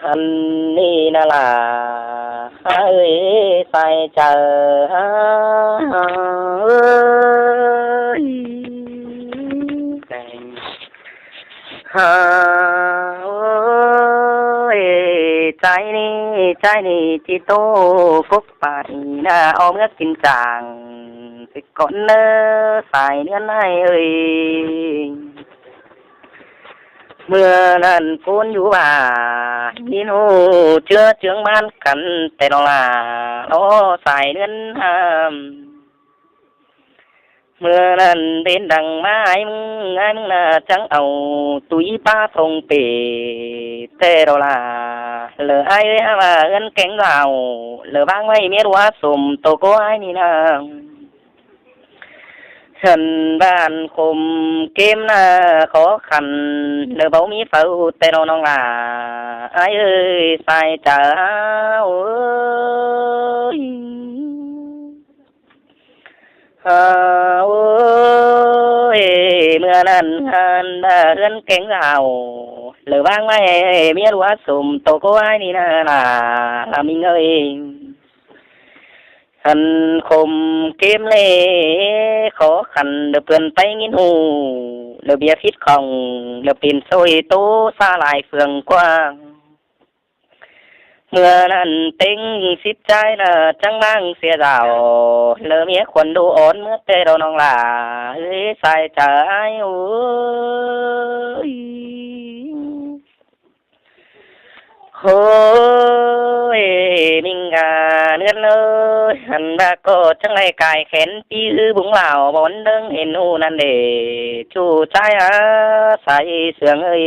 อันนี้น่ะล่ะเอ้ยใส่เจอฮาใจนี่ที่โตกบไปน่ะเอาเมื่อกินจางสิก่อนเนอสายเนื้อในเอ้ยเมื่อนั้นกูนอยู่ว่านี่นูเชื่อเจืองบ้านกันแต่นล่ะโอ้สายเนื้อนหามเมื่อนั้นเป็นดังไม้มึงน่ะจังเอาตุยป้าทงเปแต่ดอล่ะเหลือไอ้ว่าเอิ้นแก๊งเราเหลือบางไว้เมียรัวสมโตโกไอ้นี่นะฉันบ้านคมเกมน่ะขอขันเหลือเบามีเฝ้าแต่น้องล่ะไอ้เอ้ยใส่เจ้าเอ้ยเมื่อนั้นหันเอิ้นแก๊งเราเหลือบางไว้เมียรัวสมโตโกไอ้นี่นะล่ะลามิงเอ้ยหันคมเกมเล่ขอขันเดือเปือนไปงินหูเดือเบียพิษของเดือเป็นโซยโตซาลายเฟืองกว้างเมื่อนั้นเต็งสิบใจน่ะจังบ้างเสียดาวเลือเมียคนดูอ่อนเมื่อเตเราน้องล่ะเฮ้ยใส่ใจโอ้ยโอ้ยมิงกาเนื้อเลยหันบาก็จังไรกายแขนปีบุงเหล่าบนเดิงเห็นหูนั่นเดจูใจใส่เสืองเอ้ย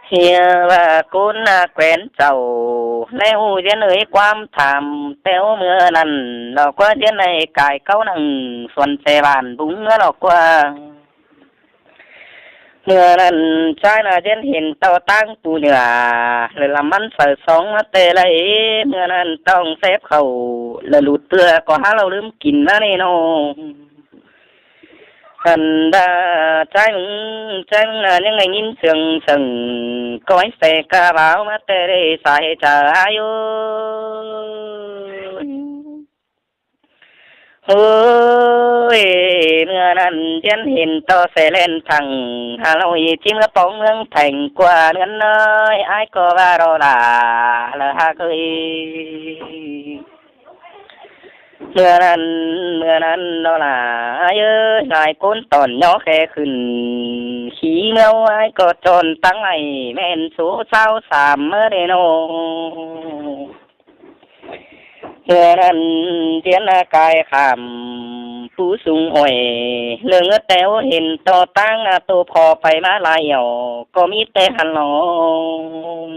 เฮียว่ากุนแขวนเจ้าแล้วเจนเอ้ยความถามเต้วเมื่อนั้นเราก็เจนในกายเขานั่งส่วนเสบานบุงเมื่อเรากว่าเมื่อนั้นชายน่ะเจนเห็นเต่าตั้งปูเหนือเลยละมันใส่สองมาเตะเลยเมื่อนั้นต้องเซฟเขาเลยหลุดเตือก็หาเราลืมกินนะนี่น้องหันดาใจมึงน่ะยังไงยินเสียงสั่งก้อยใส่กระเป๋ามาเตะได้ใส่ใจอยู่โอ้ยเมื่อนั้นฉันเห็นต่อเสเลนทังฮาโลวีนจิ้มกระป๋องเมืองแทงกว่าเงินน้อยไอ้ก็ว่าเราด่าละฮะก็เมื่อนั้นเราล่ะเอ้ยนายก้นตอนย่อแค่ขึ้นขี้เงาไอ้ก็จนตั้งไอ้แม่นสู้เศร้าสามเมื่อเดโนเมื่อนั้นเจียนกายขำผู้สูงอ่อยเรื่องแต้วเห็นต่อตั้งตัวพอไปมาลายหยอก็มีแต่หันหลง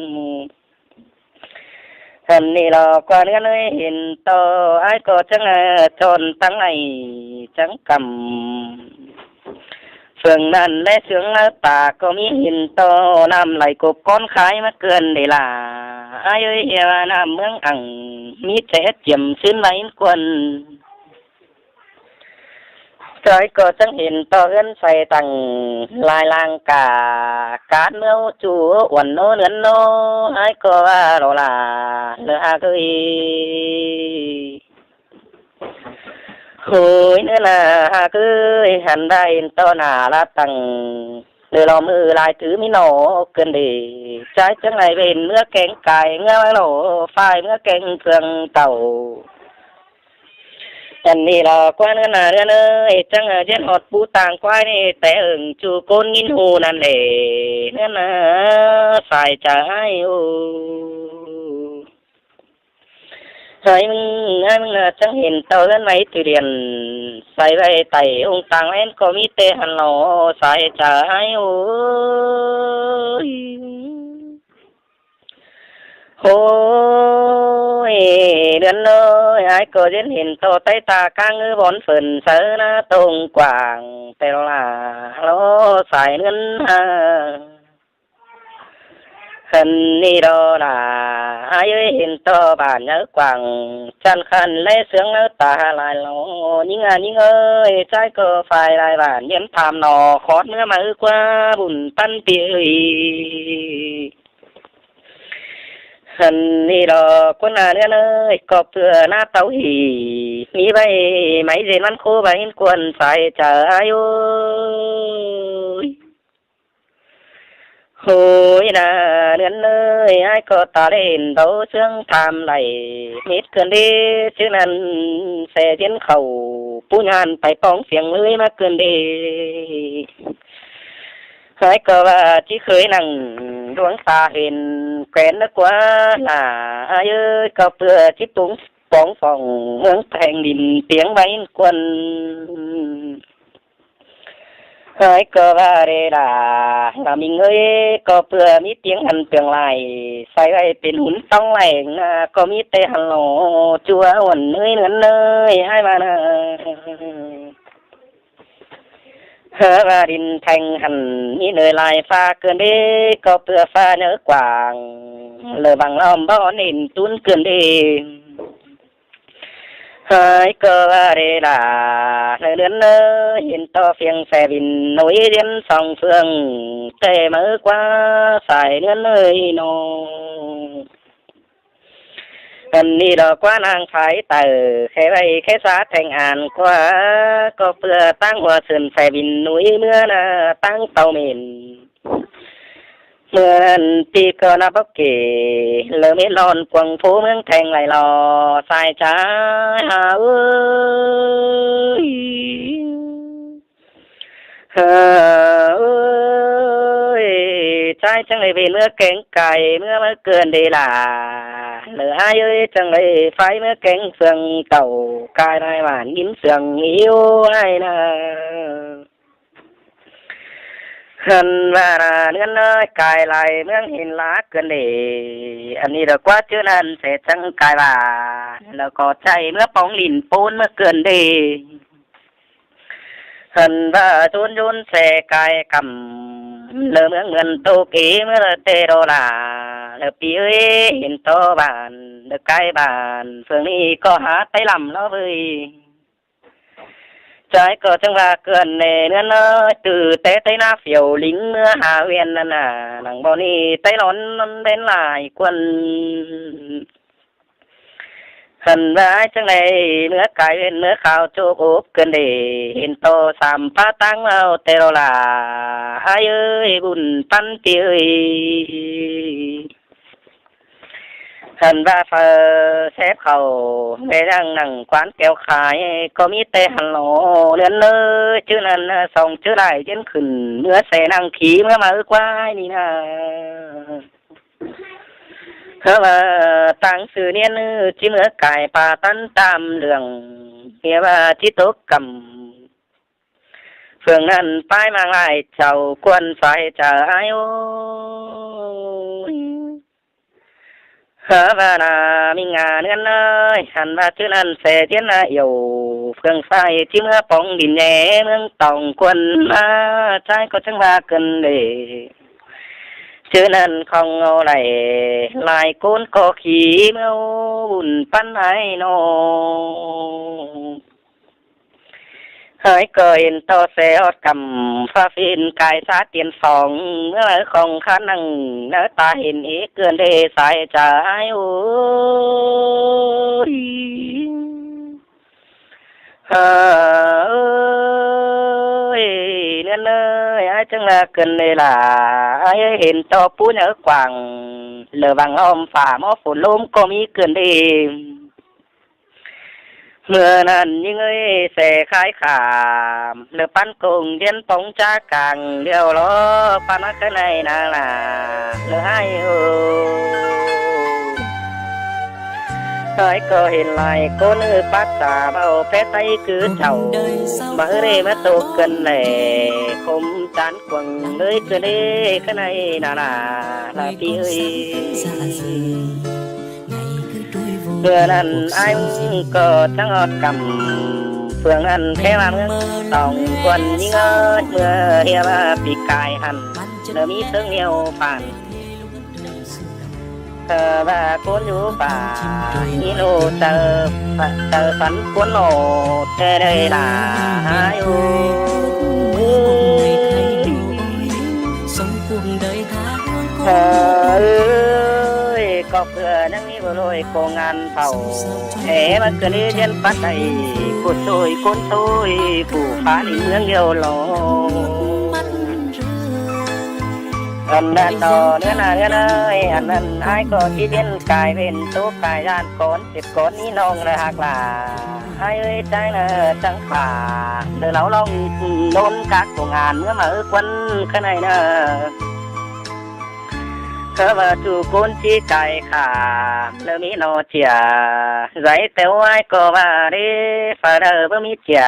หันนี่เรากว่าเนื้อเลยเห็นต่อไอ้ก็จังจนตั้งไอ้จังกำเฟืองนั้นและเสียงป่าก็มีเห็นต่อน้ำไหลกบก้อนขายมาเกินได้ล่ะไอ้เอ้ยเฮวาน้ำเมืองอังมีแต่เจียมชื้นไหลกวนจอยก็จังเห็นต่อเอิ้นใส่ตังลายลางกาการเมื่อจูอ้วนโนเนื้อนโนไอ้ก็ว่าโลลาเลือก็โหยเนื้อน่ะคือหันได้ต่อหน้าละตังเดือเรามือลายถือมิโนเกินดีใจจังไรเป็นเมื่อแกงไก่เมื่อโหลฝ่ายเมื่อแกงเครื่องเต่าอันนี้เรากว่าเนื้อหน้าเนื้อเนยจังเจนหดปูต่างควายนี่แต่จูโกนยินหูนั่นเองเนื้อน่ะใส่ใจโอ้ให้มึงจังเห็นเต่าเล่นไว้ที่เรียนใส่ไว้ไต่องต่างเล่นก็มีเตหันหลอใส่ใจโอ้ยโอ้ยเดือนเลยไอ้ก็เห็นโตใต้ตากลางบนฝนเสือหน้าตรงกว้างแต่ละโลใส่เงินหันนี่ดอล่ะ ai ơi hiện to bản nhớ quảng chăn khăn lê sướng ở ta lại lo những ơi trái cơ phải lại bản nhiễm tham nọ khó nữa mà qua bùn tan tiề hình đi đó quân à nữa ơi có vừa na tấu hỉ nghĩ vậy mấy gì văn khô vậy quân phải chờ ai ơi hồi là đến nơi ai có ta đến đấu xương tham lại mít cơn đi chứ nên sẽ tiến khẩu pu nhàn phải bóng phiền lưới mà cơn đi ai có và chỉ khơi năng đuống xa hình quen nó quá là ai ơi có vừa chỉ tung bóng phòng hướng thành đình tiếng bay quân ai có và đây là mình ơi có vừa mi tiếng hằn tường lại sai aiเป็นหุ่นต้องไหลก็มีแต่หันหลจัวอ่อนเอ้ยเงินเอ้ยai mà hơ và đình thành hẳn như nơi lại pha cơn đê có vừa pha nhớ quảng lời bằng lòng bao nền tuôn cơn đê hai cơ đây là nơi lớn hiện to phiền xe bình nối đến sông phương tê mới qua phải đến nơi nó gần đi đó qua nàng phải tờ khẽ bay khẽ xa thành an qua có vừa tăng hòa sườn xe bình núi mưa là tăng tàu miền mưa tì cơ na bốc kể lỡ mấy lon quần phố mương thành lại lò sai trái hà ơi hà ơi trái chẳng lại về mưa cánh cày mưa mưa cơn đi là lỡ ai ơi chẳng lại phải mưa cánh phường tàu cài này mà nhìn phường yêu ai nè hình và nên cài lại miếng hình lá cơn để anh đi được quá chứ nên sẽ chẳng cài và là có chạy nước bóng lìn phôn mới cơn để hình và chôn chôn sẽ cài cầm lỡ miếng ngân tô ký mới là tê đô là lỡ bí ơi hình to bàn được cài bàn phường đi có hát tay lầm nó với trái cờ chẳng và cơn này nữa nó từ té tới na phiểu lính mưa hà huyền là nàng bọn đi tay lón đến lại quân hình và chẳng này nữa cái bên nữa khao chỗ ốp cơn để hình to sàm phá tăng vào tê đồ là ai ơi bùn pan tì ơi hình và phờ xếp khẩu để đang nằng quán kéo khái có mi tê hẳn lỗ lên nơi chứ nên xong chứ lại trên khẩn nữa xe năng khí mà qua đi nè hơ mà tăng sự niên chỉ nữa cài bà tân tam đường kia và chỉ tốt cầm phườngนั้นphải mang lại chầu quân phải chờ ai ơi hơ và là mình nên ơi hẳn và chứ nên sẽ tiến là yêu phường phải chỉ nữa bóng đình nhẹ mương tổng quân trái có chẳng và cần để chứ nên không ngô này lại côn có khí mưa bùn pan ai nó hỡi cười to sẽ cầm pha phiên cài sát tiền phòng mới không khả năng nỡ ta hình ý cơn đề sai trái ơi ơi nên ơi ai chẳng là cần này là ai hình to phú nhớ quảng lờ bằng ôm phả mó phủ lôm có mi cơn đề mưa nàn những ơi sẽ khai khảm lờ pan cùng điên bóng cha càng điều lo pan cái này là lờ hai nói có hiện lại cô nữ phát xả bao phép tay cứ chầu mở đây mất tô cân này không chán quần nơi cứ đi cái này là tí ơi vừa lần anh có trắng ngọt cầm phường ăn thế mà mưa tổng quần những ơi mưa hiệp bị cài hẳn nở mi sương nhiều phản ว่าคนอยู่ป่านี่โลเจอฝันคนโลเจอได้ล่ะอยู่ก็เพื่อนังนี้บ่ลอยโคงานเฝ้าแหมันก็ได้เรียนปัดได้ผู้ช่วยคนช่วยผู้ฟ้าในเมืองเดียวหลงอันนั้นต่อเนื้อหน้าเนื้อเนยอันนั้นอ้ายก็ที่เรียนกายเป็นตัวกายย่านก่อน10ก่อนนี้น้องเลยหักล่ะอ้ายเอ้ยใจน่ะจังป่าเด้อเราลองโดนกักโรงงานเมื่อมาควันข้างในน่ะว่าจูคนที่ไกลขาแล้วมีนอเจียใจแต่ว่าก็ว่าเด้ฝาเด้อบ่มีเจีย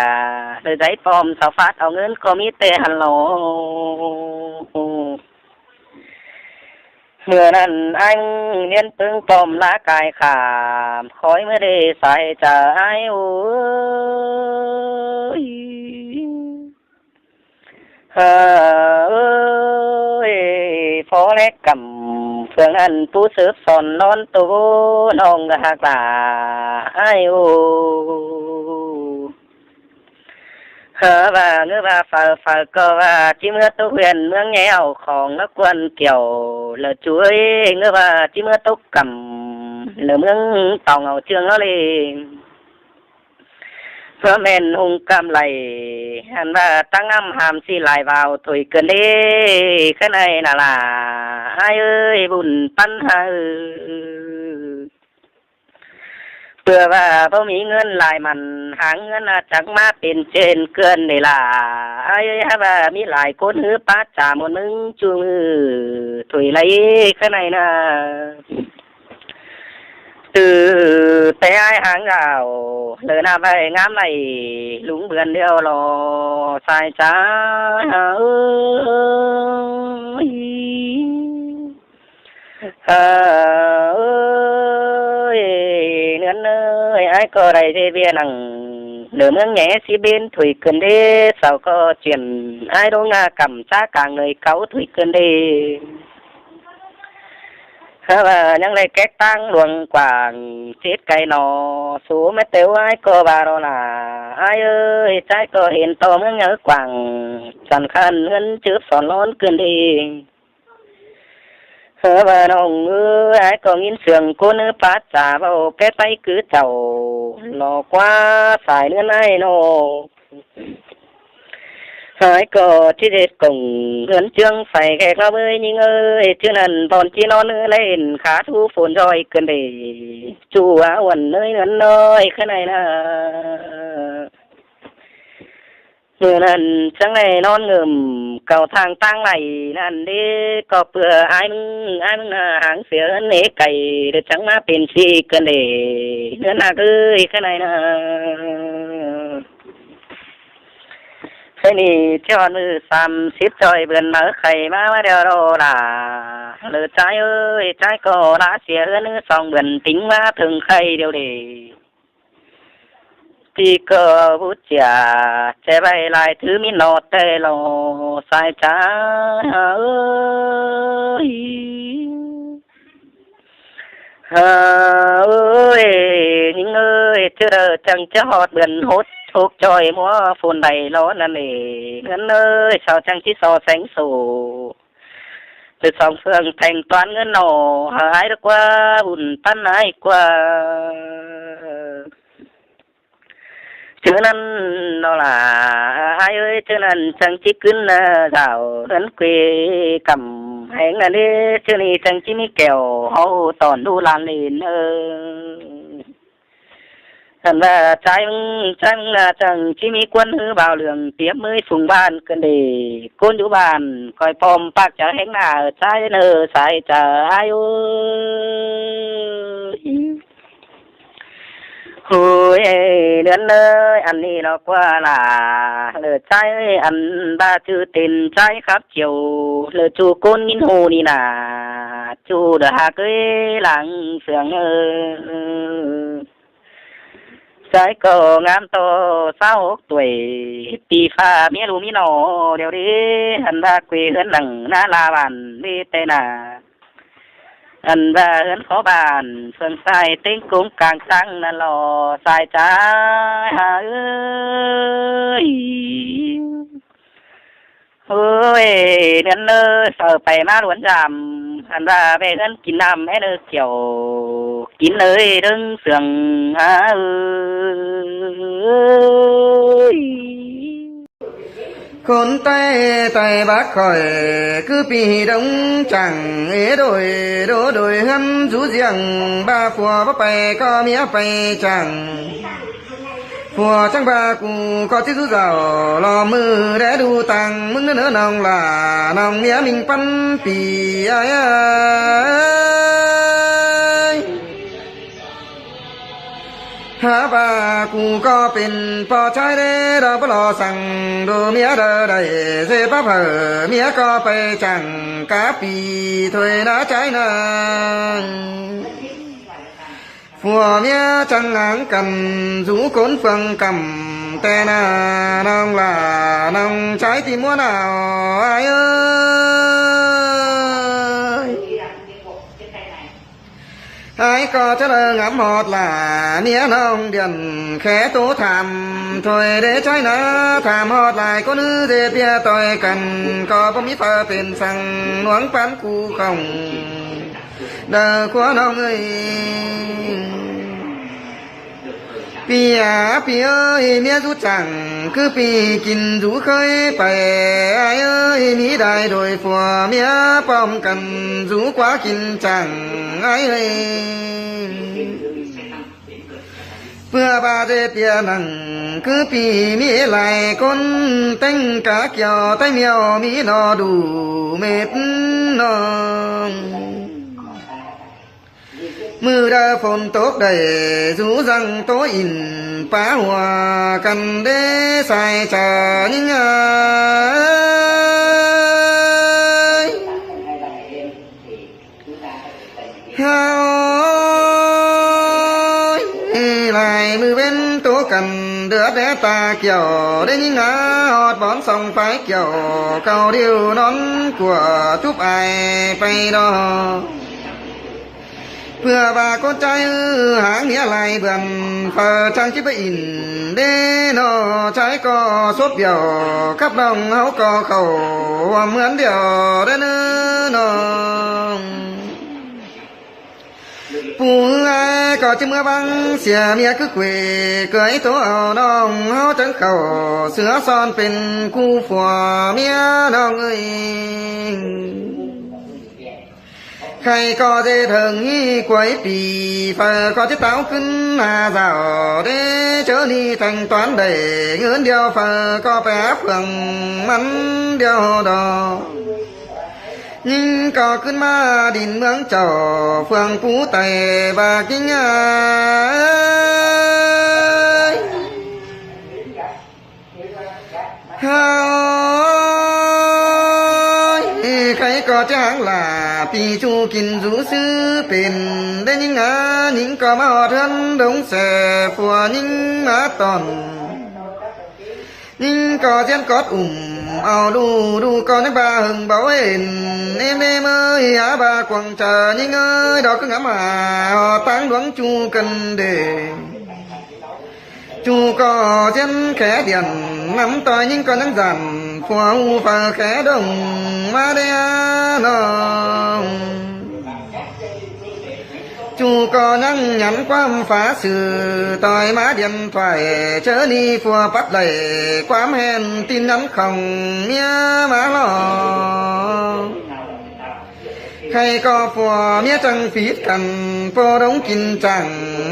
เลยใจปลอมสาวฟาดเอาเงินก็มีแต่ฮัลโหลเมื่อนั้นอันเรียนปึงปลอมละกายขามคอยไม่ได้ใส่ใจโอ้ยพอแลกกำเพื่อนอันผู้สืบสอนนอนตัวน้องกะหักลาโอ้ว่าเงือว่าฝ่าก็ว่าที่เมื่อตกเวียนเมืองแง่วของนักวนเกี่ยวแล้วช่วยเงือว่าที่เมื่อตกกำแล้วเมืองตองเอาเชืองแล้วเลยเพื่อแม่นหุงกำไหลอันว่าตั้งน้ำหามสิหลายวาวถุยเกินเด้ข้างในน่ะล่ะเอ้ยบุญปัญหาเพื่อว่าบ่มีเงินหลายมันหาเงินจักมาเป็นเจนเกินนี่ล่ะเอ้ยว่ามีหลายคนหือป้าจ่าหมดมึงจูมือถุยไหลข้างในน่ะแต่อ้ายหางเอาเลยหน้าไปงามไหลลุงเบือนเดียวรอสายจ้าเนื้อเนยอ้ายก็ได้เบียนังเหลือเมืองแง่สิเบนถุยเกินเด้เสาก็เจียนอ้ายโดนงากำจ้ากลางเลยเขาถุยเกินเด้ว่ายังเลยแก๊กตั้งหลวงกว่างเจ็ดไก่นอสูไม่เต๋วไอ้ก็บารอล่ะไอ้เอ้ยใจก็เห็นโตเมืองเงากว่างสันคันเงินจืบสอนร้อนเกินดีว่าน้องไอ้ก็ยินเสียงคนเนื้อปลาจ่าเบาแก้ไปคือเจ้าหลอกว่าสายเนื้อไอ้โนหายก็ที่เด็ดกงเงินเจืองใส่แขกเราเอ้ยยิงเอ้ยชื่อนั้นตอนที่นอนเล่นขาทูฝนจอยเกินดีจัววันเนยเงินน้อยข้างในนะเมื่อนั้นจังไงนอนเงิมเก่าทางตั้งไหลนั่นดิก็เพื่อไอ้มึงหางเสียเนไก่เดี๋ยวจังมาเป็นสีเกินดีเนื้อหนักเอ้ยข้างในนะไอ้นี่เจ้ามือ30จอยเบือนมาไข่มาเดียวรอล่ะเหลือใจเอ้ยใจก็ละเสียเนื้อ2เบือนติ้งมาถึงไข่เดียวดีพี่ก็บุจจาใจใบลายถือมีนอเตลอสายจ้าเอ้ยเอ้ยยิงเอ้ยเจอจังจะหอดเบือนหดทุกจอยมัวฝนใดร้อนนั่นเองเงินเอ้ยชาวจังที่ซอแสงสู่จะสองเฟืองแทงตอนเงินหนอหายดีกว่าบุญปั้นหายกว่าเชื่อนั้นนอล่ะเอ้ยเชื่อนั้นจังที่ขึ้นนะดาวเงินเกยกำแหงนั่นเด้เชื่อนี้จังที่มีแก้วเขาตอนดูลานเลนท่านว่าใจมึงจังที่มีควนหือบ่าวเหลืองเตรียมมือสูงบ้านกันดีคนอยู่บ้านคอยพร้อมปากจะแห้งหน้าใจเนอสายใจโอ้ยเดือนเลยอันนี้เรากว่าล่ะเลือใจอันบ้าชื่อตินใจครับเจียวเลือจูก้นยินหูนี่น่ะจูเดือหากหลังเสียงใจก็งามโตเศร้าตวยปีฟ้ามีรูมีหนอเดี๋ยวนี้หันดาคุยเฮือนหลังหน้าลาวันนี่เตน่า อันว่าเฮือนขอบ้านเฟื่องทรายเต็งกรุงกลางสังนั่นหล่อสายใจหาเอ้ยเฮ้ยเดือนเนอเสอไปมาหลวนจำอันว่าไปเฮือนกินน้ำให้เนอเกี่ยวกินเลยดึงเสื่องหาเอ้ยคนtay bác khỏi cứ bị đông chẳng đôi hâm rú riêng ba phùa bắp bày có mía bày chẳng phùa chẳng ba cụ có chiếc rú rào lò mưa để đu tăng mưng nữa nòng là nòng mía mình phân pì aiหาบากูก็เป็นพอใช้ได้ดอกลอสั่งดูเมียเดอได้เสพเผอเมียก็ไปจังกะปีถวยนะใจนางผัวเมียจังหางกันสูคนเฟืองกำแต่นาน้องล่ะน้องใจที่มัวหนาวไอ้เอ้ยai có cho lơ ngắm một là mía nông điền khẽ tố thảm thôi để trái nó thảm hột lại có nữ dê tia tôi cần có bông mít phơ bên sang nuống bán cu không đờ của nông ơi Pi ơi mía rút chẳng cứ pi kinh rú khơi bè ai ơi mí đại đồi phùa mía bom cần rú quá kinh chẳng ai ơi vừa ba dê tia nằng cứ pi mí lại con tênh cá kiều tay miêu mí nó đủ mệt non mưa đã phồn tốt đầy rú răng tối in phá hòa cần để xài chờ những ai hao lại mưa bên tố cần đứa bé ta kiểu đến những hót bón sông phái kiểu cầu điều nón của chúc ai bay đó vừa bà con trai hãng nghĩa lại vườn phờ trang chiếc in đê nó trái có sốt biểu khắp đồng hấu có khẩu mướn điều đến nó phù ai có chiếc mưa băng xìa mía cứ quê cưới tố ở đồng hấu trắng khẩu sữa son bên cu phùa mía đồng ơi khai có dê thường nghi quấy bì phờ có chiếc táoขึ้นmà rào để chớ đi thành toán để ngưỡng điều phờ có bé phường mắn điều đò nhưng cóขึ้นมาดินเมืองเจ้าเฟืองปูไต่บากิ้งเอ้ยใครก็จ้างล่ะปีจูกินรูซื้อเป็นได้ยิ่งยิ่งก็มาหอดเทินดงแสผัวยิ่งมาตอนยิ่งก็เจียนกอดเอาดูก่อนให้bà hừng bảo ên em ơi hả bà quăng chờยิ่งเอ้ยดอกcứ ngắm họ tán đoán chu cần để chu có chen khẽ điền nắm tôi nhưng có nắng dần phùa u phờ khẽ đồng ma đe nó chu có nắng nhắn quam phá sự tôi má điện thoại chớ đi phùa bắt lầy quám hèn tin nhắn không mía má loใครก็ผัวเมียจังฟีดกันพอดงกินจัง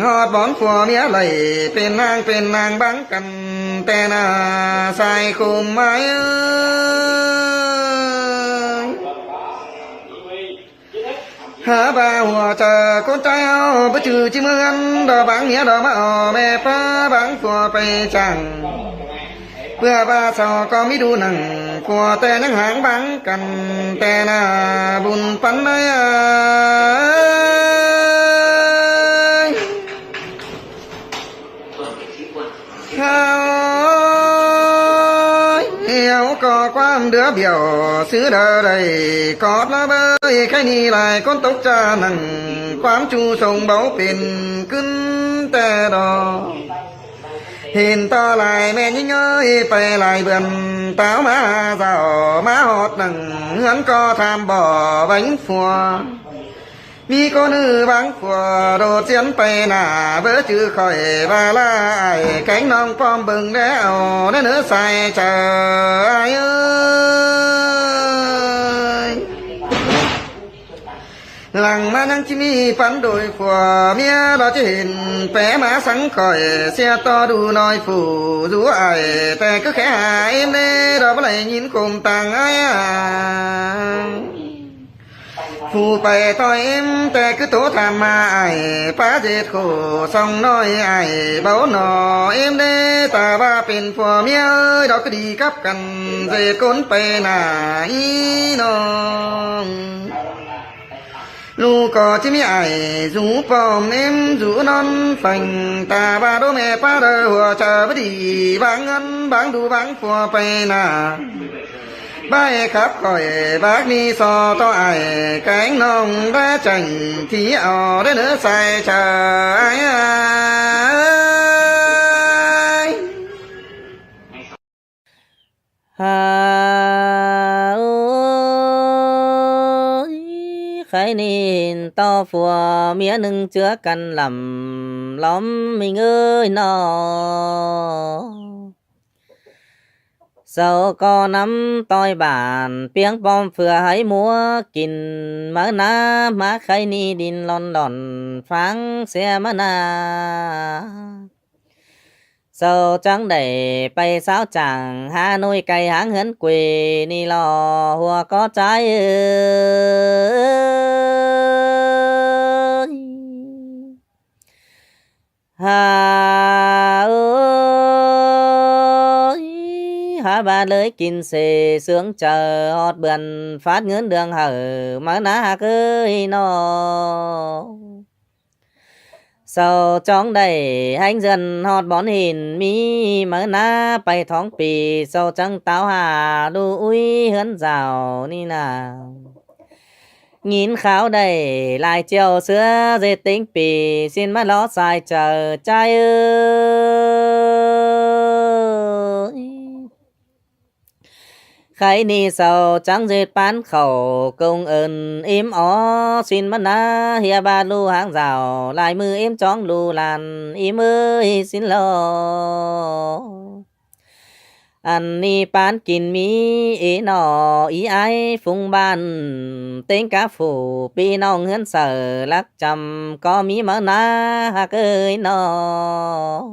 ฮอดบอนผัวเมียไหลเป็นนางบังกันแต่น่าใส่คุมไม้หาบ่าหัวเจอคนใจเอาบ่จือจิเหมือนดอกบังเมียดอกมาเอาแม่ป้าบังผัวไปจังเพื่อบ้าสอก็ไม่ดูหนังกลัวแต่นังหางบังกันแต่น่าบุญปันไม่เขาก็กว่า đám đứa biểu xứ đờ đầy cọt lá bơi cái ni lại con tốc cha nằng quán chu sông báu pin cưng tè đò hiện ta lại mẹ nhinh ơi phải lại vườn táo má rào má hót nằng hắn co tham bò bánh phùa mi con nữ bắn của đồ chiến bay nà vỡ chữ khỏi và lại cánh non pom bừng đéo đến nữa sai chờ ai ơi làng ma năng chim mi phán đồi của mía đó chỉ hình bé má sáng khỏi xe to đủ nói phủ rú aiแต่cứ khẽ hà em đê đó lại nhìn cùng tàng ai phù bày thôi emแต่cứ tố tham mà ai phá diệt khổ xong nói ai báo nọ em đê ta baเป็นผัวเมียเอ้ยดอกก็ดีกับกันเจก้นไปหน้าอีน้องลูกก็จะมีไอ้จูปอมเอ็มจูนอนฟังตาบาโดแม่ป้าเดอหัวเจอพอดีบางเงินบางดูบางผัวไปหน้าbái khắp khỏi bác ni so to ai cánh nông đã chành thì ở đến nữa sai chờ ai khải nên to phùa mía nâng chứa căn lầm lóm mình ơi nó sau có nắm tôi bàn piếng bom phừa hãy múa kín mớ ná má khải ni đin lon lon pháng xe mớ na sau trắng đầy bay sáo chẳng Hà Nội cây háng hấn quê ni lò hùa có trái Hà Hà ba lưới kín xề sướng chờ hót bườn phát ngươn đường hở má ná hà cưới nó sau trong đầy hành dân hót bón hình mi má ná bay thóng pì sau trăng táo hà đu ui hấn rào ni nào nhìn kháo đầy lại chiều xưa dệt tính pì xin má ló sai chờ trai ơi khải ni sau trắng dệt bán khẩu công ơn im ó xin mất ná hia ba lu hàng rào lại mưa em chóng lu làn im ơi xin lo anh ni bán kín mi ý nọ ý ai phung ban tên cá phủ pi nong hân sở lắc chầm có mi mở ná hạc ơi nọ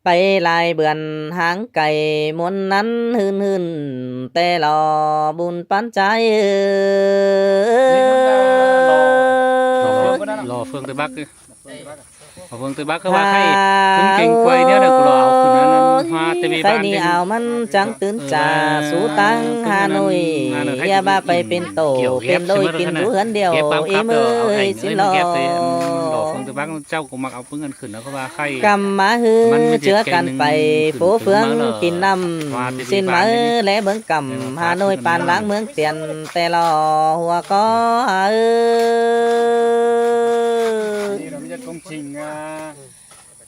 bay lại bườn háng cày muốn nắn hưn hưn tê lò bùn bán trái lò phương Tây Bắc ở phương Tây Bắc các bạn hay từng kinh quay nhớ được lò áo khử hoa TV ban đi ảoมันจังตื่นจ่าสู้ตังฮานอยอย่าบ้าไปเป็นโตเป็นโดยกินรู้หันเดียวเอ็มเอ้ยสิลอ phương Tây Bắc เจ้าก็มักเอาพึ่งกันขึ้นแล้วก็ว่าใคร กำมาฮือเจือกันไปโฟเฟืองกินน้ำสิ้นมือและเบิ่งกำฮานอยปานล้างเมืองเตียนแต่รอหัวก็เอ้ย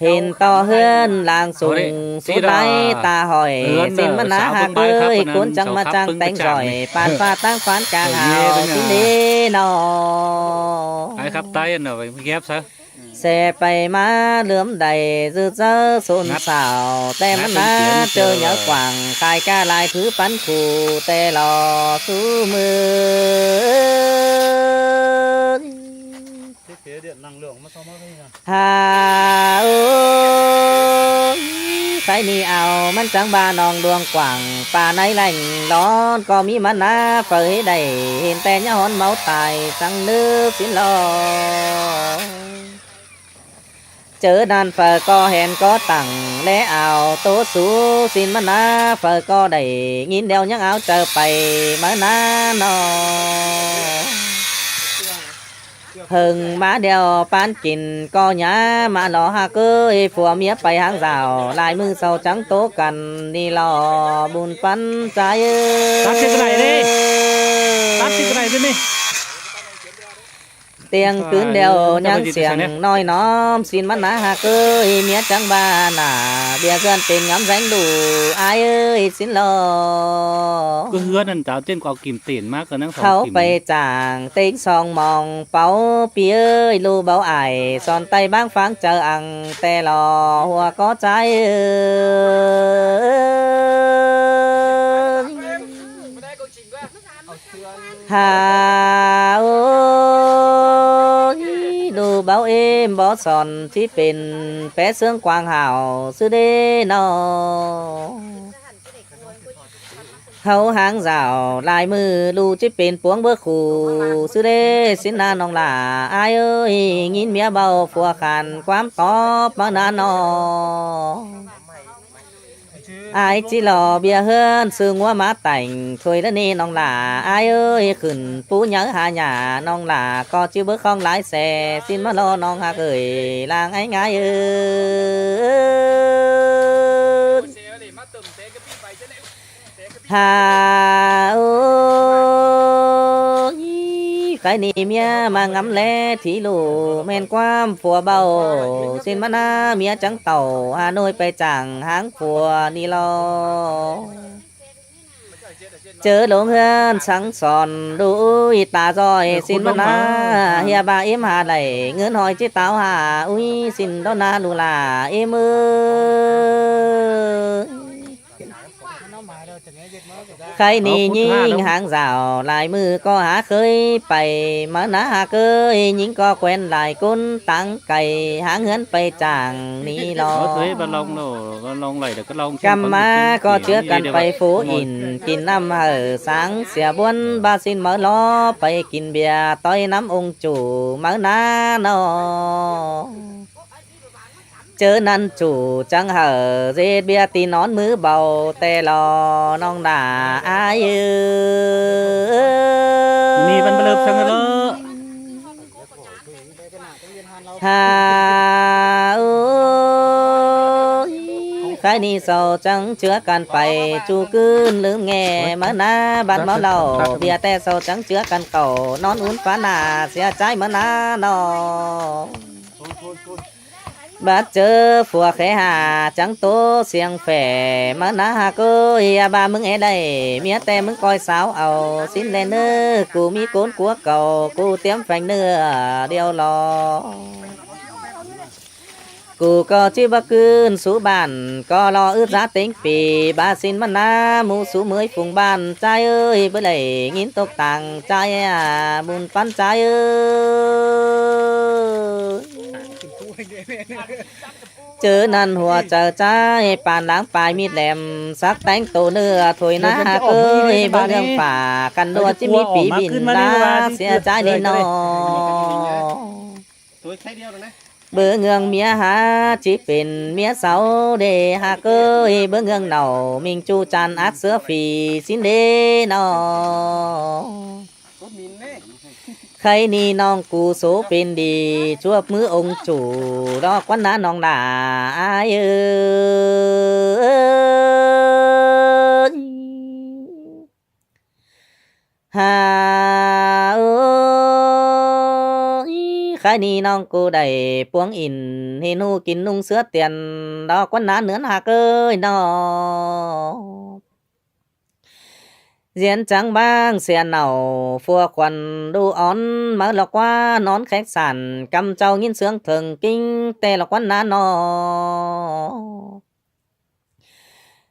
เห็นต่อเฮือนลางสูงสุดได้ตาหอยสิ้นมันนาหักเอ้ยคนจังมาจังแต่งจ่อยปานฟ้าตั้งฟ้านกลางหาวสิ้นนี้นอไอ้ครับตายน่ะไปแก็บซะแสไปมาเหลื่อมใดจื้อเจ้อสนสาวแต่มันนาเจอเหยอะกว่างกายกาลายถือปันขู่แต่รอสู้มือหาโอ้ใครนี่เอามันจังบานองดวงกว่างป่าในแหล่งร้อนก็มีมันนาเฟยได้เห็นแต่ยะหอนเมาตายสังเนื้อสินลอเจอดันเฟอก็เห็นก็ตั้งและเอาโตสูสินมันนาเฟอก็ได้ยินเดียวยังเอาเจอไปมันนานอ hừng má đeo bán kín co nhá mà lò hà cơi phùa mía bay hàng rào lại mưa sầu trắng tố cần đi lò bùn phân trái ơi tắt cái này đi tắt cái này đi tiếng cướn đeo nhang xiềng nói nó xin mắt ná hà cơi mía trắng ba nà bia gần tên ngắm danh đủ ai ơi xin lo cứ hứaนั่นจ้าเจ้นกว่ากิมตีนมากก็นั่งสอง เขา กิม ไปจางติ๊กซองมองเป้าปีเอ้ยลูเบาไอสอนไตบ้างฟังเจออังแต่รอหัวก็ใจหาโอ้ยดูเบาเอ็มบอสอนที่เป็นแปะเสื้องกวางห่าวซื้อเด้นอเขาหางราวลายมือลูจิเป็นปวงเบอร์คูซื้อเด้สินนาน้องหลาอายเอ้ยยินเมียเบาฟัวขันความตอบมานานนออายจิหล่อเบียเฮือนซื้องัวมาแต่งถวยแล้วนี่น้องหลาอายเอ้ยขึ้นปูเหยอะหาหยาน้องหลาก็จิ้วเบอร์ของหลายแส่สินมารอน้องหาเอ้ยลางไอ้ง่ายเอ้ยหาโอ้ยใครนี่เมียมางำแลที่ลูแม่นความผัวเบาสินมานาเมียจังเต่าหาโนยไปจังหางผัวนี่รอเจอหลงเฮือนสังสอนดูตาจอยสินมานาเฮียบาเอ็มหาไหลเงินหอยจิตเต้าหาอุ้ยสินดอนาลูลาเอ็มใครนี่ยิงหางราวลายมือก็หาเคยไปมาหนาหาเคยยิงก็แควนลายก้นตั้งไก่หางเงินไปจางนี่รอ có thuế ba lông đồ ba lông này được cái lông กำมาก็เชื่อกันไปฟูอินกินน้ำเห่อสังเสียบวนบาสินมาล้อไปกินเบียร์ต้อยน้ำองค์จู่มาหนานอเจอนั่นจู่จังเห่อเจ็ดเบียตีนอนมือเบาแต่รอน้องด่าอายเอ้ย นี่มันเบลอทั้งนั้นเลย หาโอ้ยใครนี่เศร้าจังเชื่อกันไปจูกืนลืมแง่มาหน้าบ้านเมาเหล้าเบียร์แต่เศร้าจังเชื่อกันเก่านอนอุ่นฟ้าหน้าเสียใจมาหน้านอบัดเจอฝัวแค่หาจังโตเสียงแฝมาหน้าเก้ยบามึงเอได้เมียแต่มึงคอยสาวเอาสิ้นแลเนื้อกูมีโกนกัวเก่ากูเตรียมแฝงเนื้อเดียวรอกูก็ชิบคืนสู่บ้านก็รออึดซาเต็งปีบาสินมันนาหมูสู่เมยฟุงบ้านใจเอ้ยเบื่อเลยงินตกต่างใจบุญปันใจเอ้ยเจอนั่นหัวเจอใจป่านหลังปลายมีดแหลมสักแต่งตัวเนื้อถวยหน้าเอ้ยบางเรื่องฝ่ากันดัวที่มีปีบินลาเสียใจนี่นอ tôi thấy đeo rồi đấy เบื่อเงืองเมียหาจีเป็นเมียเสาเดหาเกยเบื่อเงืองเหนามิงจูจันอักเสือฝีสินเดนอ có mìn đấy ใครนี่น้องกูโสเป็นดีชั่วมือองค์จู่ดอกวันน้าน้องด่าอายเอ้ยหาโอ้ยใครนี่น้องกูได้ปวงอินเฮนูกินนุ่งเสื้อเตียนดอกวันน้าเนื้อหาเกยนอ diễn chẳng bang xe nào phua quần đu ón mở lọc qua nón khách sạn cầm trâu nghìn sướng thường kinh tê lọc quán ná nó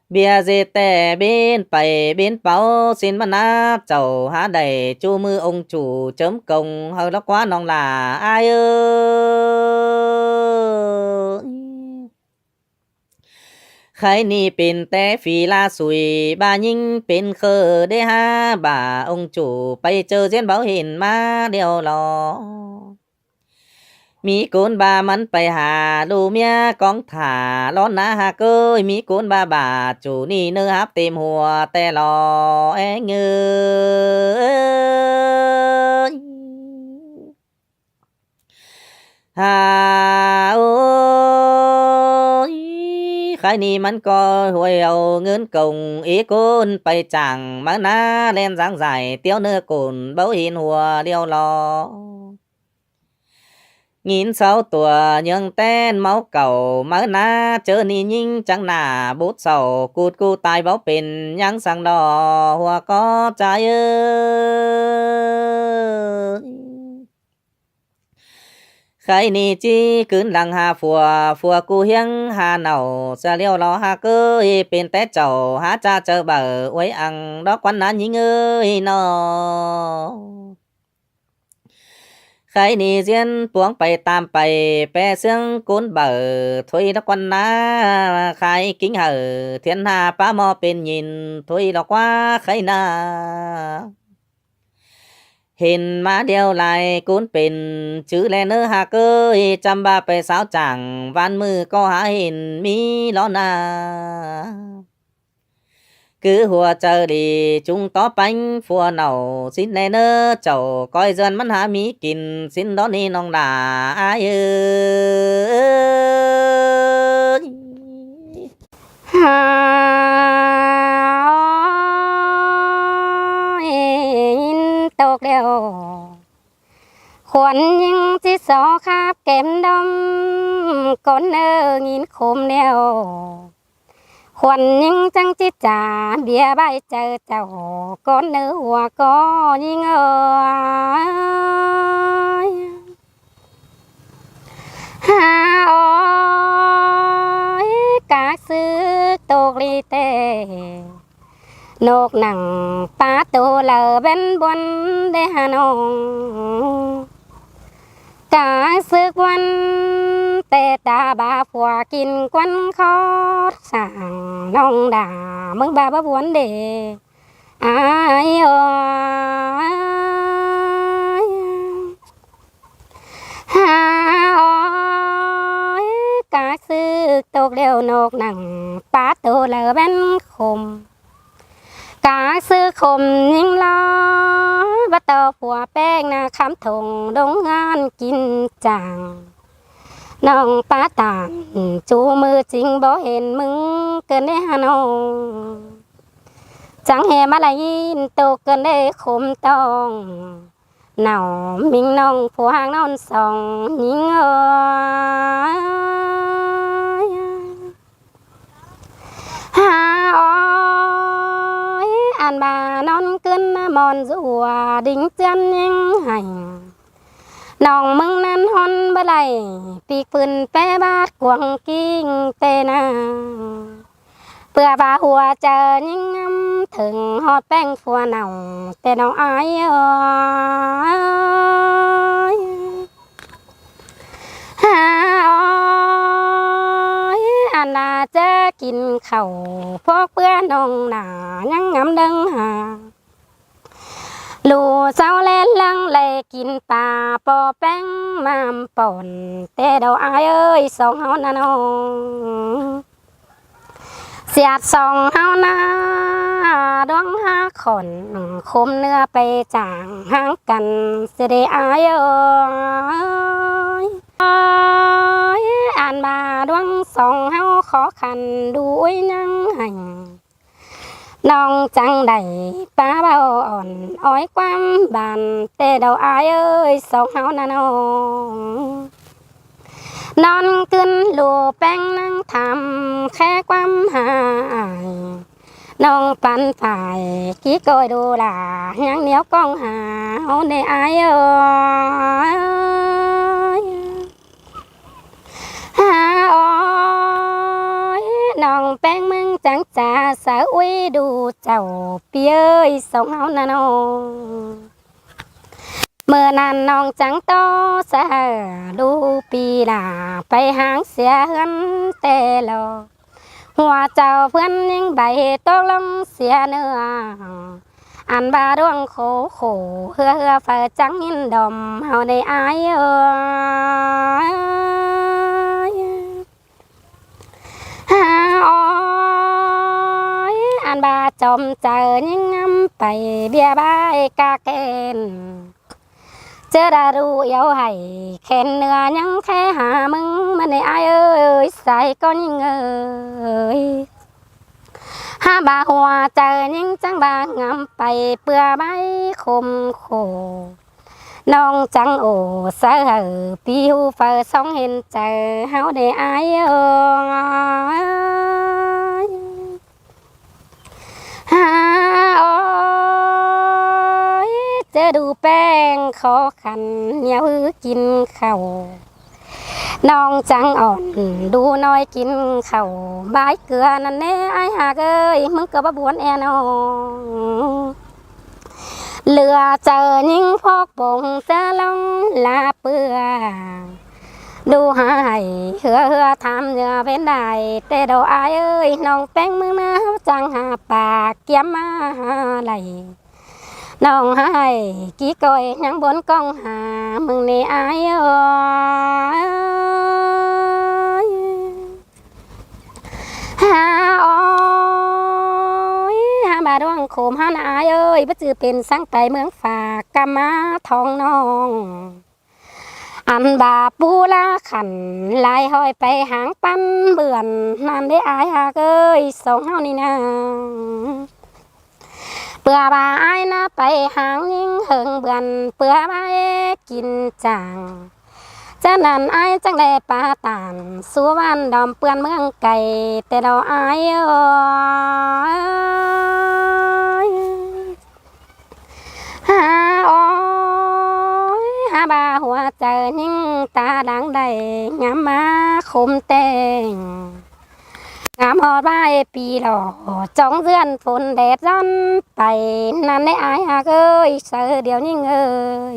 bia dê tè bên bày bên bao xin mà ná chầu há đầy chu mư ông chủ chấm công hơi lọc quá nong là ai ơi ใครนี่เป็นแต่ฝีลาสุยบายิงเป็นเคอได้ฮะบ่าองค์จู่ไปเจอเส้นเบาเห็นมาเดียวรอมีโกนบามันไปหาดูเมียกองถ่าร้อนนะฮะเกยมีโกนบาบาจู่นี่เนื้อฮับเต็มหัวแต่รอแองเงย หาโอ้ยใครนี่มันก็หวยเอาเงินกงอีกุนไปจังมาหน้าเล่นสังใส่เตี้ยวเนื้อกุนเบ้าหินหัวเดียวรองินsáuตัวยังแต้นเมาเก่ามาหน้าเจอนี่ยิ่งจังหน้าบุดเศร้ากูดกูตายเบ้าเป็นยังสั่งดอหัวก็ใจเอ้ยใครนี่จีคืนหลังหาฟัวกูเฮียงหาเหนาจะเลี้ยวรอหาเกยเป็นแต่เจ้าหาจ้าเจอเบอไว้อังดอกวันนั้นยิงเอ้ยนอใครนี่เจียนปวงไปตามไปแปรเสียงกุนเบอถุยดอกวันนาใครกิ้งเหอเทียนหาป้าหมอเป็นยินถุยดอกว่าใครนาเห็นมาเดียวไหลกุนเป็นชื่อแลเนอหาเกยจำบาไปสาวจังวันมือก็หาเห็นมีล้อนาcứ hùa chờ đi chúng tó bánh phùa nầu xin nè nơ chầu coi dân mắt hạ mỹ kín xin đó đi nong đà ai ơi tộc đều khuẩn nhưng chỉ gió khắp kém đông con nơ nghìn khôm neo khuẩn nhưng chẳng chỉ trả bia bay chờ chào con nơ hòa có nhưng ơi ha ôi các sư tộc ly tê nốt nặng phá tổ lờ bên buồn để hà nông cả sức quan tê ta bà phùa kinh quan khó sàng nông đà mừng bà buồn để ai ơi ha ơi cả sức tộc đều nốt nặng phá tổ lờ bên khum cả sư khom nhưng lo bắt đầuผัวแป้งนาคำถงดงงานกินจังน้องป้าต่างจูมือจริงบ่เห็นมึงเกินได้ฮานองจังแห่มาลายินโตเกินได้ขมตองหนาวมิงน้องผัวหางนอนสองยิงเอ้ยฮาอันบานอนขึ้นมอนจัวดิ้งจันยังให้น้องมึงนั้นฮอนบ่ไหลปีกปืนแปะบาดกวงกิ้งเตนาเพื่อว่าหัวเจอยิ่งงำถึงฮอดแป้งฟัวเน่าแต่น้องอายเอ้ยฮาอันน่าจะกินข้าวพวกเพื่อนน้องหนายังงำดังหาลูเศร้าเล่นลังเลยกินปลาปอแป้งมามป่นแต่ดอกอายเอ้ยสองเฮานาน้องเสียดสองเฮานาดวงหาขนคมเนื้อไปจางห่างกันเสด็จอายเอ้ยอ่านมาดวงสองเฮาขอขันดูยังให้น้องจังใดป้าเบาอ่อนอ้อยความบานแต่ดาวอายเอ้ยสองเฮานาน้องนอนกึนลูแป้งนั่งทำแค่ความหายน้องปันฝ่ายกี้กอยดูล่ะยังเหนียวก้องหาเฮาในอายเอ้ยฮาอ้อยน้องแป้งมึงจังจ่าสาวอุ้ยดูเจ้าเปียเอ้ยสองเฮานาน้องเมื่อนั้นน้องจังโตสะดูปีหน้าไปหางเสียเงินแต่ลอหัวเจ้าเพื่อนยังใบตกลงเสียเนื้ออันบาดวงโขเฮือเฟอจังยินดมเฮาในอายเอ้ยฮาอ้อยอันบาจอมเจอยิ่งงำไปเบียบายกาเกน เจอดารูเยาให้แค่เนื้อยังแค่หามึงมันในอายเอ้ยใส่ก็ยิ่งเอ้ยหาบาหัวเจอยิ่งจังบางามไปเปื่อใบคมโคน้องจังโอเสือปีหูเฟอสองเห็นเจอเฮาได้อายเอ้ยหาโอ้ยเจอดูแป้งขอขันเหนียวกินข้าวน้องจังอ่อนดูน้อยกินข้าวบายเกลือนั่นแน่ไอ้หากเอ้ยมึงก็บ่บวนแอน้องเหลือเจอยิ่งพอกบงจะลงลาเปื่อดูหายเหือทำเนื้อเป็นได้แต่ดอกอายเอ้ยน้องแป้งมือน้าจังหาปากเกี่ยมมาไหลน้องหายกี่ก้อยยังบนกองหามึงนี่อายเอ้ยหาอ้อยหาบาดวงโคมหาหนาเอ้ยบ่จือเป็นสังไตเมืองฝากกะมาทองน้องอันบาปูลาขันลายห้อยไปหางปั้นเบื่อนนั่นได้อายหากเอ้ยสองเฮานี่นะเปื่อบาอายนะไปหางยิ่งเหิงเบื่อนเปื่อบากินจางจะนั่นอายจังได้ปลาตานสู่บ้านดอมเปื่อนเมืองไก่แต่ดอกอายเอ้ยหาอ้อยหาบาหัวใจยิ่งตาดังได้งามมาคมแตงงามหอดใบปีหล่อจ้องเดือนฝนแดดร้อนไปนั่นได้อายหากเอ้ยเสือเดียวยิ่งเอ้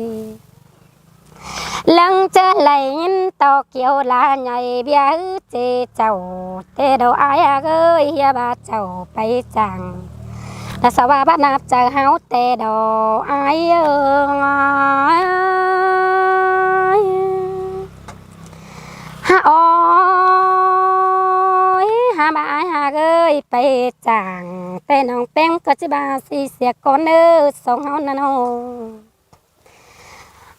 ยลังเจอไหลยินต่อเกี่ยวลาใหญ่เบียเจเจ้าเตดอกอายหากเอ้ยเฮียบาเจ้าไปจังแต่สว่าบ้านนับเจอเฮาแต่ดอกอายเอ้ยฮะอ้อยหาบาอายหากเอ้ยไปจังแต่น้องแป้งก็จะบาสีเสียก่อนเด้อสองเฮานั่นโอ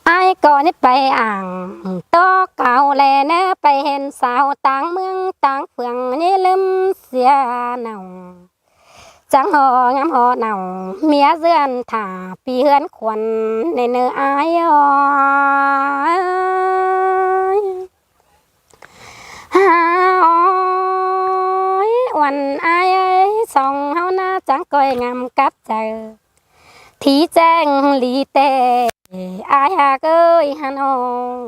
ไอ้ก่อนนี่ไปอ่างโตเก่าแลเนื้อไปเห็นสาวต่างเมืองต่างเฟืองนี่ลืมเสียเนาจังหองามหอเนาเมียเสื่อนถ่าปีเฮือนขวัญในเนื้ออายหาอ้อยวันอายสองเฮาหน้าจังก้อยงามกับเจอที่แจ้งลีเตอายหากเอ้ยฮานอง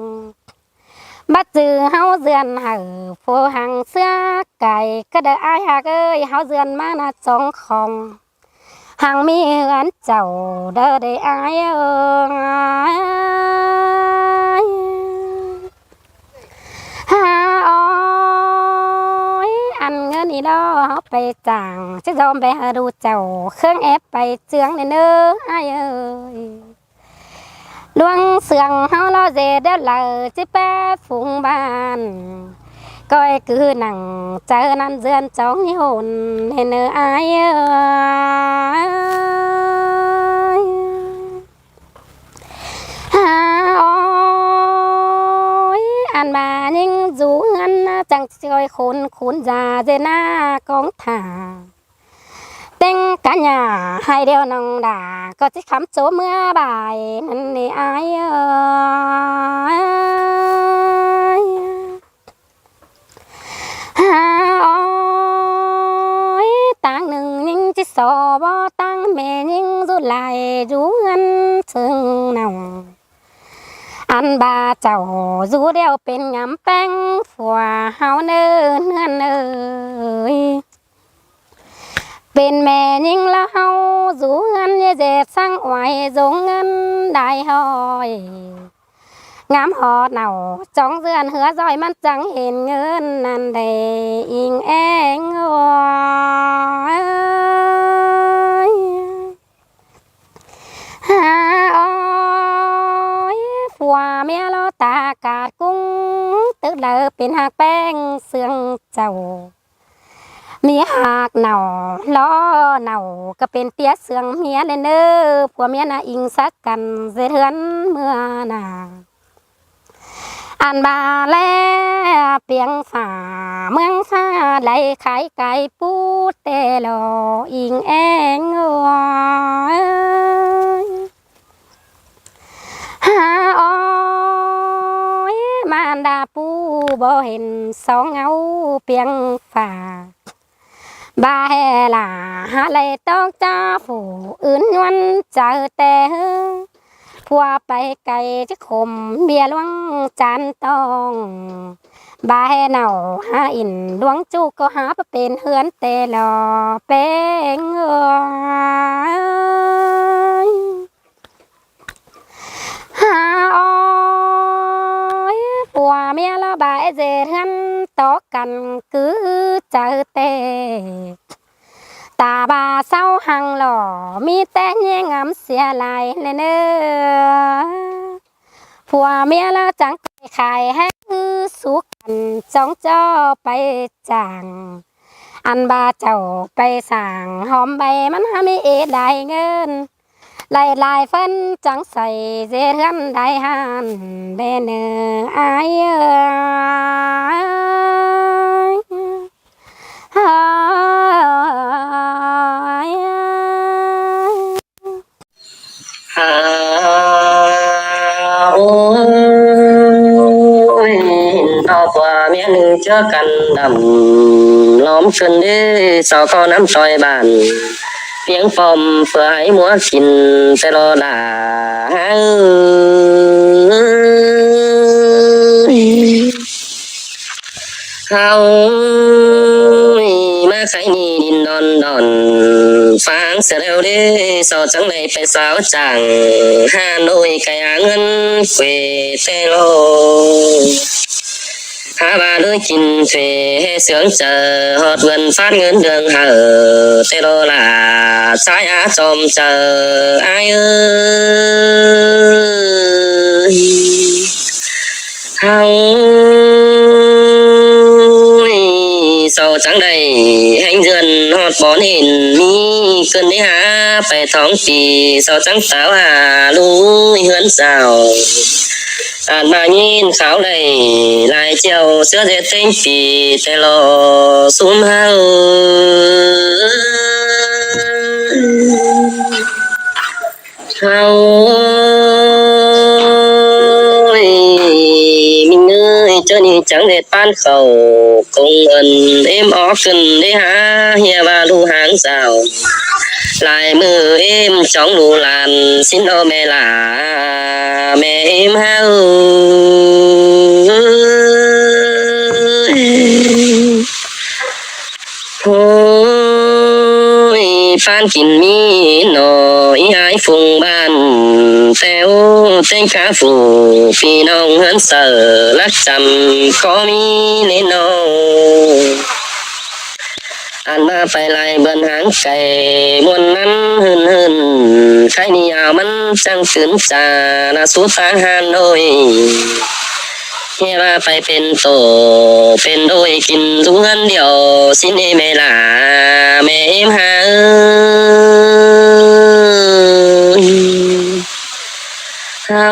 บัดจือเฮาเดือนเห่อโฟหังเสื้อไก่ก็เด้ออายหากเอ้ยเฮาเดือนมานะจองของหังมีเหือนเจ้าเด้อได้อายเอ้ยหาอ้อยอันเงินนี่ดอเฮาไปจ่างจะยอมไปหาดูเจ้าเครื่องแอปไปเจืองในเน้ออายเอ้ยดวงเสียงเฮาเราเจเด้อเลยจิแปฝูงบ้านก้อยคือหนังเจอนั่นเดือนจ้องนี่หุ่นเห็นเนื้ออายหาอ้อยอันบายิ่งจูเงินจังจอยคุณจาเจน่ากองถ่าเต็งกันยาให้เดียวน้องด่าก็จะคำโจเมื่อบ่ายนั่นนี่อายหาอ้อยต่างหนึ่งยิ่งจิสอบ่ตั้งแม่ยิ่งสุดลายจูเงินซึ่งเนาอันบาเจ้าจูเดียวเป็นงำแป้งฝัวเฮาเนื้อเอ้ยเป็นแม่ยิ่งละเฮาจูเงินเยเจ็บสั่งไว้จงเงินได้หอยงามหอดเนาจ้องเดือนเหือจอยมันจังเห็นเงินนั่นได้อิงเองหาอ้อยผัวเมียเราตากาดกุ้งตึกเลอเป็นหากแป้งเสื่องเจ้า มีหากเหน่าล้อเหน่าก็เป็นเตี้ยเสืองเมียเลยเนอผัวเมียน่ะอิงสักกันเสียเทือนเมื่อน่ะอันบาแลเปียงฝ่าเมืองฟ้าไหลขายไก่ปูเตลออิงแองเอยหาอ้อยมารดาปูบ่เห็นสองเงาเปียงฝ่าบาแฮล่ะหาเลยตอกจ้าผู้อื่นวันเจอแต่ผัวไปไกลจะข่มเบียหลวงจานตองบาแฮเหนาหาอินดวงจูก็หาเป็นเฮือนเตลอเป็นเอยหาอ้อยผัวเมียละบายเจริญต่อกันคือเจอเตตาบาเศร้าหังหล่อมีแต่แย่งำเสียลายเนอผัวเมียละจังไปขายให้คือสุกันจ้องจ้อไปจางอันบาเจ้าไปสั่งหอมใบมันหาไม่ได้เงินลายเฟินจังใส่เจริญได้หันเบเนออายหาโอ้ยเอากว่าเมียหนึ่งเจอกันดำล้อมชนด้สาวก็น้ำซอยบานเพียงปอมเพื่อให้มัวกินแต่รอด่าเขามาใครนี่ดินนอนนอนฟังเสียแล้วเด้สาวจังเลยไปสาวจังฮานอยกะยาเงินเฟเตโลหาบาด้วยกินเฟเสียงเจอหอดเงินฟาดเงินเดือนเหอเตโลล่ะสายอาจอมเจออายเอ้ยเขาสาวจังใดแห่งเดือนหอดบอนเห็นมีเกินได้หาไปท้องปีสาวจังสาวหาลุยเฮือนสาวอ่านมายินเขาเลยลายเจียวเสื้อเด็ดเต็งปีแต่รอซุ่มเฮาเขามีเงยเจ้านี่จังเด็ดปานเขาคงเงินเอ็มออกขึ้นได้หาเฮียว่าลูหางสาวลายมือเอ็มจ้องดูลานสินโอแม่ลาแม่เอ็มเฮาโอ้ยฟานกินมีหน่อยหายฟุงบ้านแต่โอ้เต็งขาฟูพี่น้องเฮือนเสือรักจำก็มีเล่นน้องอันมาไปไล่เบิ่นหางไก่มวนนั้นหืนใครนี่ยาวมันจังตื่นจานาสูตางหานโดยเฮียว่าไปเป็นโตเป็นโดยกินทุกเงินเดียวสินเอเมลาแม่เอ็มหาเขา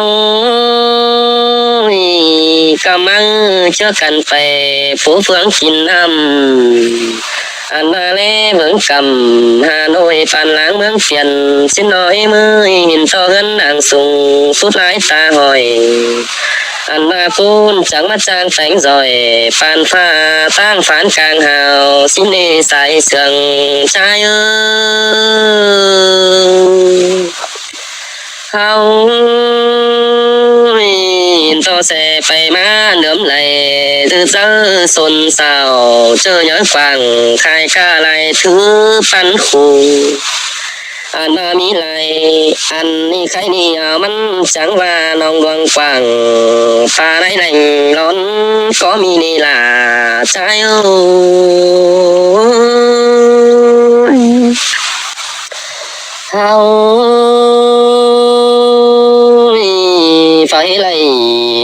กำลังเจอกันไปผู้เฟืองกินน้ำอันมาเล่เมืองกำฮานอยปานล้างเมืองเปลี่ยนสินน้อยมือหินต่อเงินนางสูงสุดหลายตาหอยอันมาพูนจังมาจางแฝงจอยปานฟ้าตั้งฝานกลางหาวสินเอใส่เสื่องชายเอ้ยเขาต่อแสไปมาเดิมไหลtừ giờ xuân sao chờ nhớ vàng khai ca lại thứ phán khù anh mà mi lại anh đi khai đi mắn trắng và nòng đoan quàng pha đáy lành lón có mi đi là trái ơi phải lại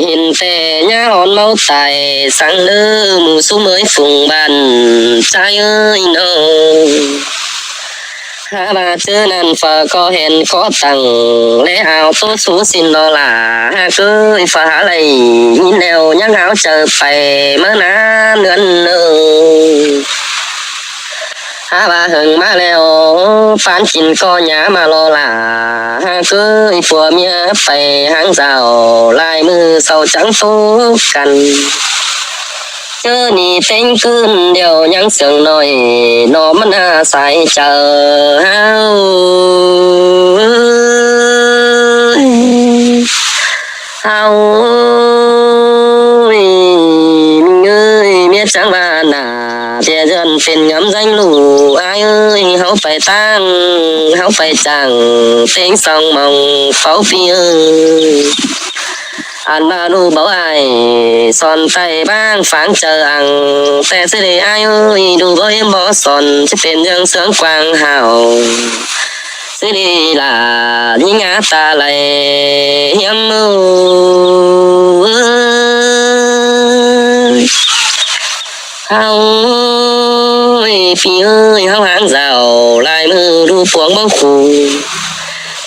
hiện tè nhá hòn máu tài sáng lơ mù số mới phùng bàn trai ơi nó ha bà chớ nan phở có hẹn có tặng lẽ ảo tốt số xin nó là ha cứ phở hả lầy nhìn đều nhắc áo chờ phải mơ ná nươn nơ ha bà hừng má leo phán chín co nhá mà lo là ha cứ phùa mía phải hang rào lại mưa sầu trắng phố cằn chớ ni tên cơn đều nhắn sương nói nó mất sai chờ hao hao mình ơi biết chẳng ba nà thế dân phiền ngắm danh lù ai ơi háo phải tang háo phải chẳng tiếng sông mong pháo phi ơi anh ba nu bảo ai son tay bang phán chờ ăn te sẽ để ai ơi đủ bao em bỏ son chứ phiền dương sướng quang hào sẽ đi là những ngã ta lại hiếm hao phi ơi hao hàng rào lại mưa ru phóng bóng khù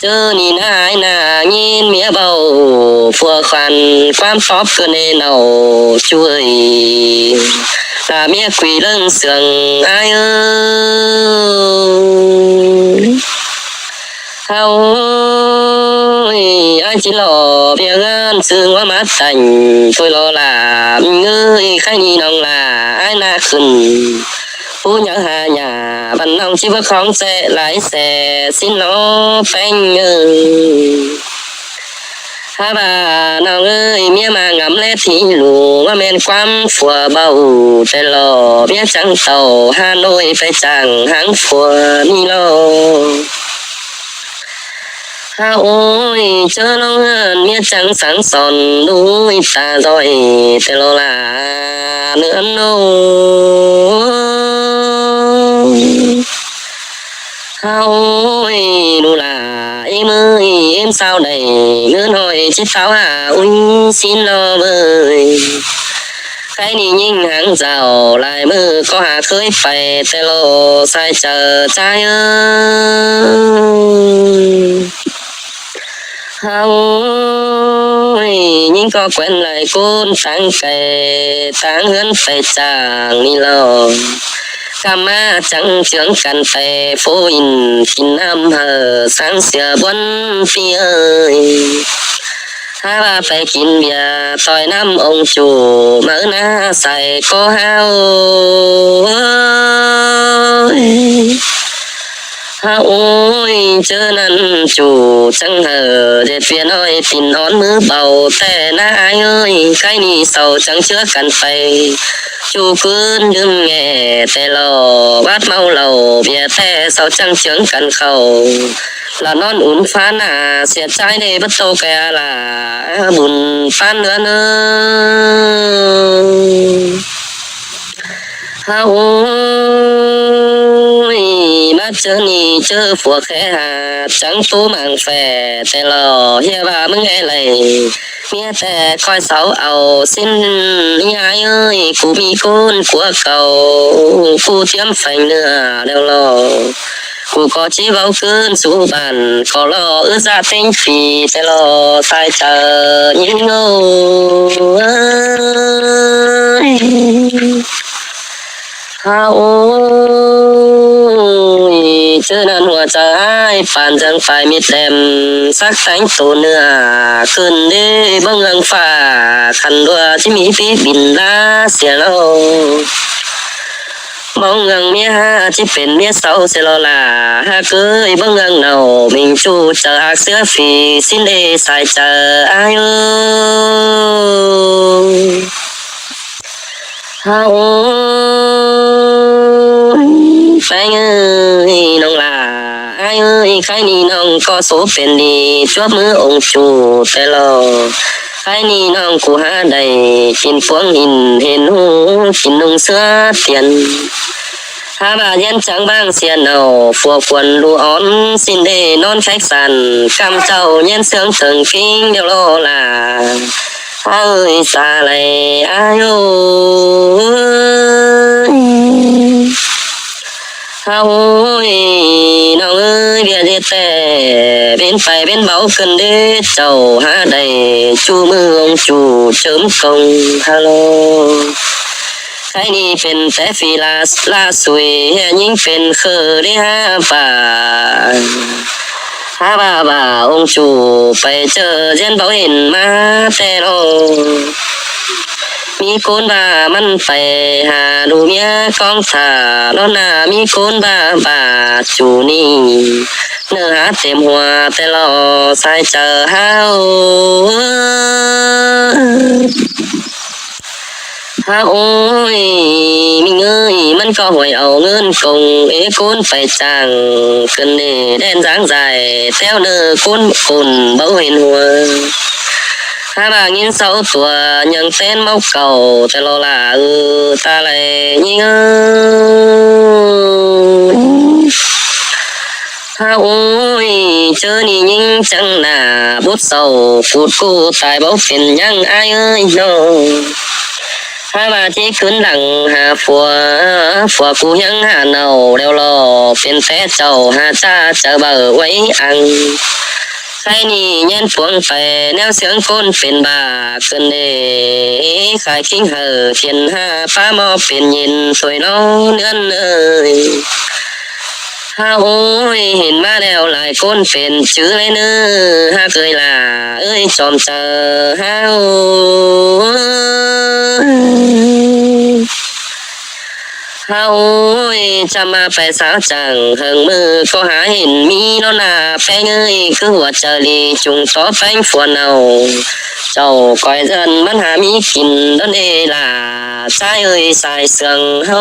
chớ nhìn ai nà nhìn mía bầu phùa khoan quan phóp cơ nê nào chuối là mía quỳ lưng sườn ai ơi hao ai chỉ lo việc ăn sương quá mát thành tôi lo là ơi khai nhìn ông là ai na khừng phú nhớ hà nhà bạn ông chỉ có không xe lái xe xin nó phanh ha bà nào ơi mía mà ngắm lẽ thì lù mà men quam phùa bầu tay lò mía trắng tàu Hà Nội phải chẳng hãng phùa mi lo ha ôi chớ lâu hơn mía trắng sáng son núi ta rồi tay lo là nữa nô ôi đủ là em ơi em sao đây ngươn hỏi chết pháo à ui xin lo bơi cái ni nhìn hàng rào lại mơ có hà khơi phải tay lô sai chờ trai ơi ôi nhưng có quen lại côn sáng kề sáng hơn phải chàng đi lo cam ma chẳng trưởng cần phải phố in chín năm hờ sáng sửa buôn phi ơi ha ba phải kín bia tỏi năm ông chủ mở na xài có hao ha ôi chớ năn chủ chẳng hờ để phiền ơi tin nón mưa bầu tè na ai ơi cái ni sầu chẳng chứa cần phải chú cứ đừng nghe tè lò bát mau lầu bia tè sầu chẳng chướng cần khẩu là non uốn phán à sẽ trái đây bất tô kè là buồn phán nữa ôi mắt chớ ni chớ phùa khẽ hà chẳng tú mạng phè tè lò hia bà mới nghe lời mía tè coi sáu ầu xin ai ơi cụ mi khôn của cầu cụ tiêm phành nữa đều lo cụ có chỉ vào cơn số bàn có lo ước ra tinh phì tè lo sai chờ những ngô ôi chớ nan hòa trái phản rằng phải miệt đem sắc tánh tổ nữa cơn đê bông ngang phà khăn đua chỉ mỹ phí bình la xìa lâu bông ngang mía ha chỉเป็นmía sau sẽ lo là ha cưới bông ngang nào mình chu chờ hạt sữa phì xin đê xài chờ ai ơi phải ơi nông là ai ơi khai ni nông có số tiền đi chốt mưa ông chủ tè lo khai ni nông của ha đầy chín phương hình hình hú chín nông sữa tiền ha bà nhân trắng bang xiên nào phùa quần lúa ón xin đề non khách sạn cam trầu nhân sướng thường kinh đều lo là ơi xa lầy ai ôi nó ơi bia dê tè bên phải bên máu cần đế chầu há đầy chu mưa ông chủ chớm công hello cái niเป็นแต่ฟีลาสวยยิ่งเป็นเคอได้ห้าบ่าองค์จูไปเจอเจนเบาเห็นมาแต่โนมีคนบ้ามันไปหาดูเมียกองถ่าแล้วนามีคนบ้าจูนี่เนื้อหาเต็มหัวแต่รอสายเจอเฮาโอ้ยมีเงยมันก็หวยเอาเงินกงคนไปจ้างขึ้นนี่แดนจางใจแต้วเนื้อคนเบาเห็นหัวbà nhìn sáu tuổi nhận tên máu cầuแต่เราlà ta lại nhìn ôi chớ ni nhìn chẳng là bút sầu phút cô tài bảo phiền nhăng ai ơi no bà chỉ khuyến đằng hà phùa cô nhăng hà nầu đeo lò phiền té chầu hà cha chờ bờ quấy ănใครนี่ยันพวงไปแนวเสียงคนเป็นบาขึ้นเด้ขายคิงเหอเทียนห้าฟ้าหมอเป็นยินสวยน้องเนื้อนเอ้ยโอ้ยเห็นมาแล้วหลายคนเป็นชื่อเลยเนื้อฮะเคยล่ะเอ้ยจอมเจอโอ้ยจะมาไปสาวจังเฮิงมือก็หาเห็นมีน้อหน้าแป้งเอ้ยคือหัวเจรีจุงต่อแป้งฝัวเนาเจ้าก้อยเดินมันหามีกินนั่นเอล่ะใจเอ้ยสายเสืองเฮา